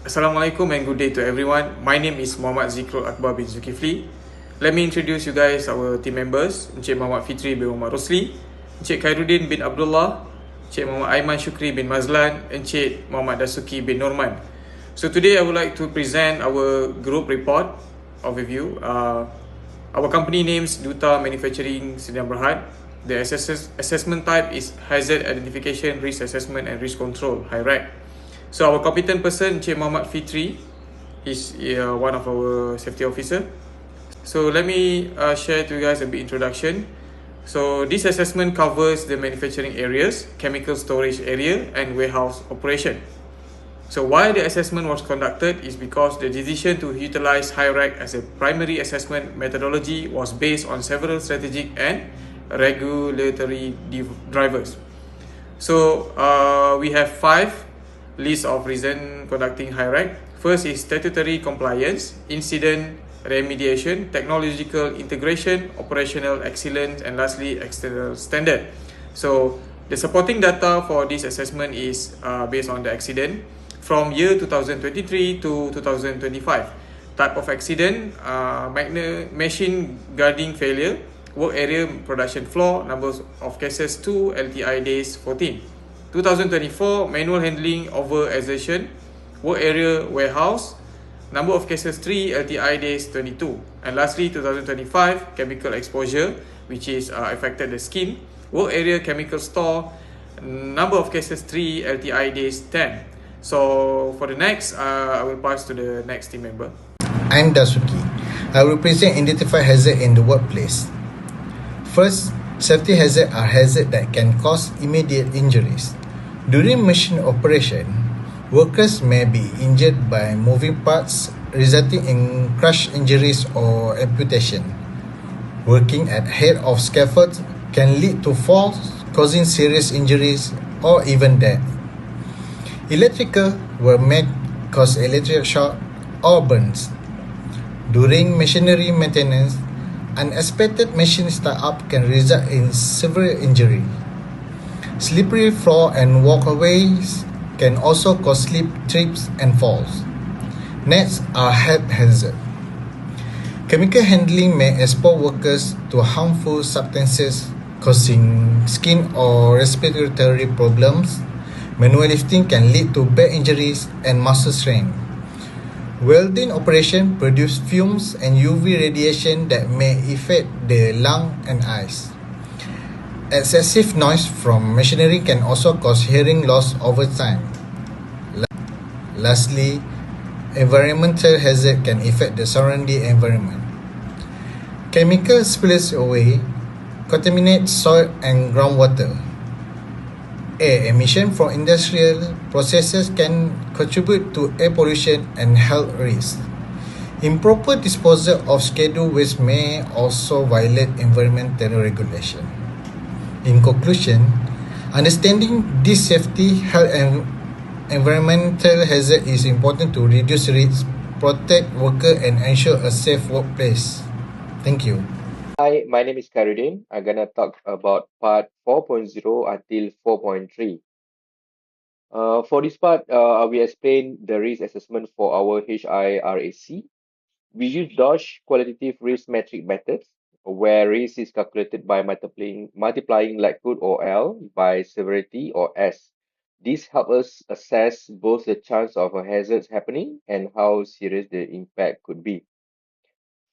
Assalamualaikum and good day to everyone. My name is Mohamad ZIKRULAKHBAR bin ZULKIFLI. Let me introduce you guys our team members. Encik Muhammad Fitri bin Muhammad ROSLI, Encik KHAIRUDDIN bin ABDULLAH, Encik Muhammad AIMAN SHUKERY bin MAZLAN, Encik Muhammad DASUKI bin Norman. So today I would like to present our group report overview. Our company names DUTA Manufacturing Sdn Bhd. The assessment type is Hazard Identification, Risk Assessment and Risk Control, HIRARC. So our competent person, Encik Muhammad Fitri, is one of our safety officer. So let me share to you guys a bit introduction. So this assessment covers the manufacturing areas, chemical storage area and warehouse operation. So why the assessment was conducted is because the decision to utilize HIRARC as a primary assessment methodology was based on several strategic and regulatory drivers. So we have 5 lists of reasons conducting HIRARC. First is statutory compliance, incident remediation, technological integration, operational excellence, and lastly external standard. So the supporting data for this assessment is based on the accident from year 2023 to 2025. Type of accident, machine guarding failure, work area production floor, numbers of cases 2, LTI days 14. 2024 manual handling over exertion, work area warehouse, number of cases 3, LTI days 22. And lastly 2025 chemical exposure, which is affected the skin, work area chemical store, number of cases 3, LTI days 10. So for the next, I will pass to the next team member. I'm Dasuki. I represent identify hazard in the workplace. First, safety hazard are hazards that can cause immediate injuries. During machine operation, workers may be injured by moving parts, resulting in crush injuries or amputation. Working at head of scaffold can lead to falls, causing serious injuries or even death. Electrical were may cause electric shock or burns. During machinery maintenance, unexpected machine startup can result in severe injury. Slippery floor and walkways can also cause slip, trips, and falls. Next are health hazards. Chemical handling may expose workers to harmful substances, causing skin or respiratory problems. Manual lifting can lead to back injuries and muscle strain. Welding operation produce fumes and UV radiation that may affect the lung and eyes. Excessive noise from machinery can also cause hearing loss over time. Lastly, environmental hazard can affect the surrounding environment. Chemical spills away, contaminate soil and groundwater. Air emission from industrial processes can contribute to air pollution and health risks. Improper disposal of scheduled waste may also violate environmental regulation. In conclusion, understanding this safety, health and environmental hazard is important to reduce risks, protect workers and ensure a safe workplace. Thank you. Hi, my name is KHAIRUDDIN. I'm gonna talk about part 4.0 until 4.3. For this part, we explain the risk assessment for our HIRAC. We use Dodge qualitative risk metric methods, where risk is calculated by multiplying likelihood or L by severity or S. This helps us assess both the chance of a hazard happening and how serious the impact could be.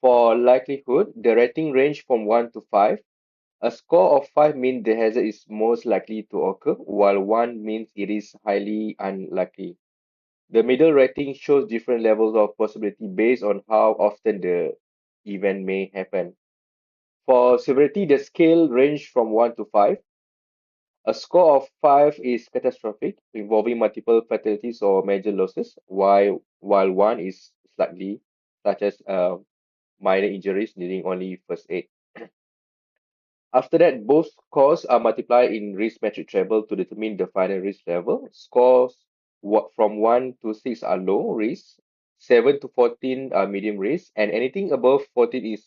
For likelihood, the rating range from 1 to 5. A score of 5 means the hazard is most likely to occur, while 1 means it is highly unlikely. The middle rating shows different levels of possibility based on how often the event may happen. For severity, the scale range from 1 to 5. A score of 5 is catastrophic, involving multiple fatalities or major losses, while 1 is slightly, such as minor injuries needing only first aid. After that, both scores are multiplied in risk metric treble to determine the final risk level. Scores from 1 to 6 are low risk, 7 to 14 are medium risk, and anything above 14 is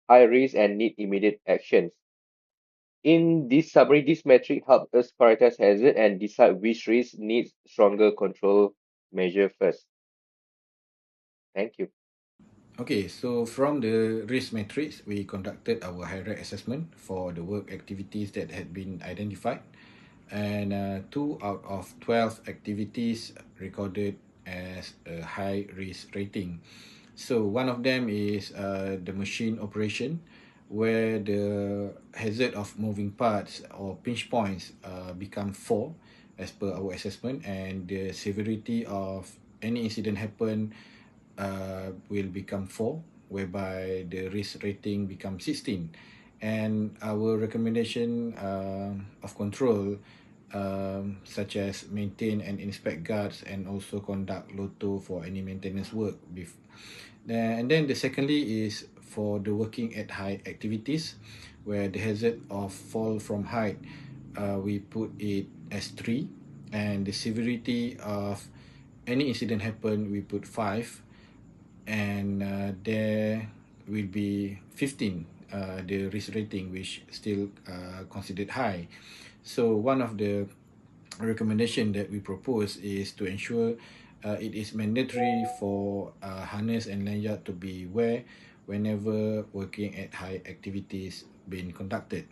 high risk and need immediate actions. In this summary, this metric helps us prioritize hazard and decide which risk needs stronger control measure first. Thank you. Okay, so from the risk matrix, we conducted our HIRARC assessment for the work activities that had been identified, and 2 out of 12 activities recorded as a high risk rating. So one of them is the machine operation, where the hazard of moving parts or pinch points become 4 as per our assessment, and the severity of any incident happen will become 4, whereby the risk rating becomes 16. And our recommendation of control, such as maintain and inspect guards and also conduct LOTO for any maintenance work. And then the secondly is for the working at height activities, where the hazard of fall from height, we put it as 3, and the severity of any incident happen, we put 5, and there will be 15, the risk rating, which still considered high. So one of the recommendation that we propose is to ensure it is mandatory for harness and lanyard to be wear whenever working at high activities being conducted.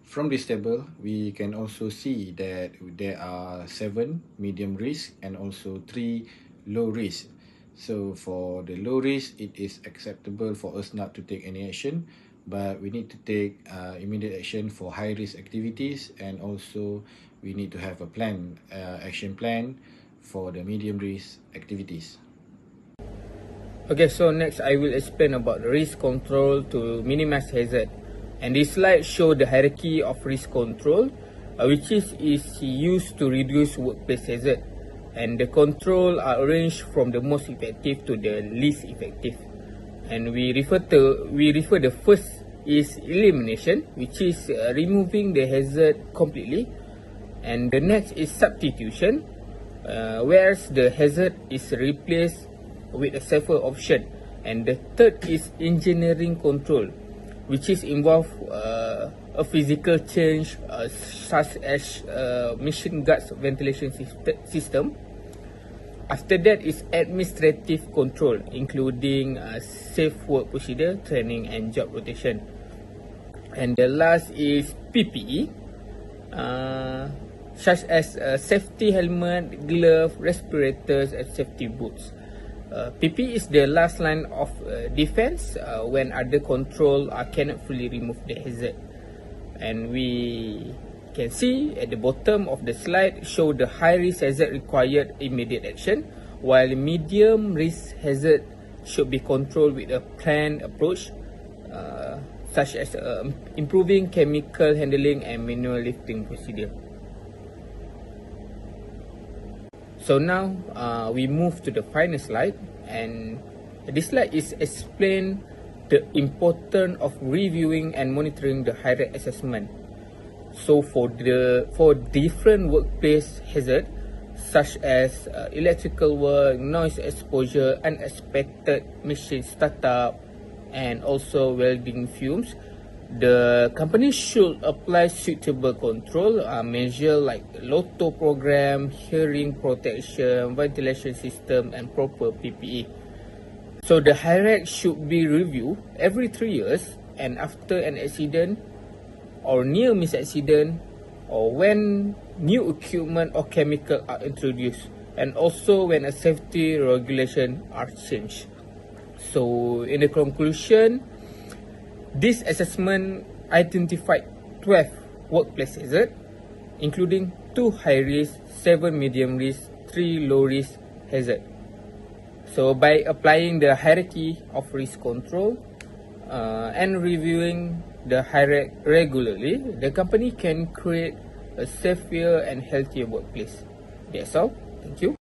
From this table, we can also see that there are 7 medium risk and also 3 low risk. So for the low risk, it is acceptable for us not to take any action, but we need to take immediate action for high risk activities, and also we need to have a plan, action plan for the medium risk activities. Okay, so next I will explain about risk control to minimize hazard. And this slide shows the hierarchy of risk control, which is used to reduce workplace hazard. And the control are arranged from the most effective to the least effective. And we refer the first is elimination, which is removing the hazard completely. And the next is substitution, whereas the hazard is replaced with a safer option. And the third is engineering control, which is involve a physical change such as machine guards ventilation system. After that is administrative control, including safe work procedure, training and job rotation. And the last is PPE, such as safety helmet, glove, respirators and safety boots. PPE is the last line of defense when other control cannot fully remove the hazard. And we can see at the bottom of the slide show the high risk hazard required immediate action, while medium risk hazard should be controlled with a planned approach, such as improving chemical handling and manual lifting procedure. So now we move to the final slide, and this slide is explain the importance of reviewing and monitoring the HIRARC assessment. So for different workplace hazard, such as electrical work, noise exposure, unexpected machine startup, and also welding fumes, the company should apply suitable control measure like LOTO program, hearing protection, ventilation system, and proper PPE. So the HIRARC should be reviewed every 3 years, and after an accident or near miss accident, or when new equipment or chemical are introduced, and also when a safety regulation are changed. So in the conclusion, this assessment identified 12 workplace hazard, including 2 high risk, 7 medium risk, 3 low risk hazard. So by applying the hierarchy of risk control and reviewing the HIRARC regularly, the company can create a safer and healthier workplace. That's all. Thank you.